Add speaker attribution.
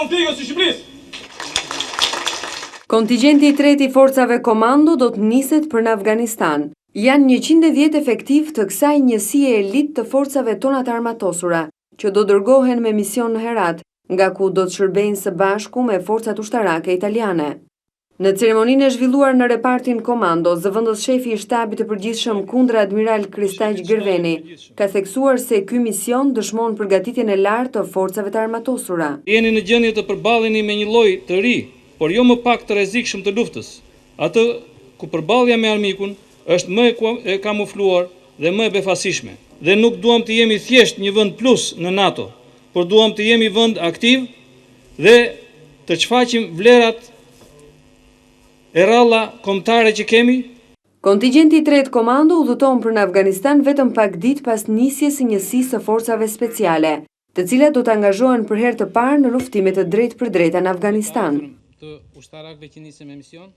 Speaker 1: Antigës së Shqipërisë.
Speaker 2: Kontingjenti i tretë i forcave komando do të niset për në Afganistan. Janë 110 efektiv të kësaj njësie elit të forcave tona të armatosura, që do dërgohen me mision në Herat, nga ku do të shërbejnë së bashku me forcat ushtarake italiane. Në ceremoninë e zhvilluar në repartin komando, zëvendës shefi i shtabit të përgjithshëm kundër Admiral Kristaq Gërveni ka theksuar se ky mision dëshmon përgatitjen e lartë të forcave të armatosura.
Speaker 3: Jeni në gjendje të përballeni me një lloj të ri, por jo më pak të rrezikshëm të luftës, atë ku përballja me armikun është më e kamufluar dhe më e befasishme. Dhe nuk duam të jemi thjesht një vend plus në NATO, por duam të jemi vend aktiv dhe të shfaqim vlerat e rralla kombëtare që kemi.
Speaker 2: Kontingjenti i tretë komando udhëton për në Afganistan vetëm pak ditë pas nisjes së njësisë së forcave speciale, të cilat do të angazhohen për herë të parë në luftime të drejtë për drejta në Afganistan.
Speaker 3: Të ushtarakëve që nisën me mision.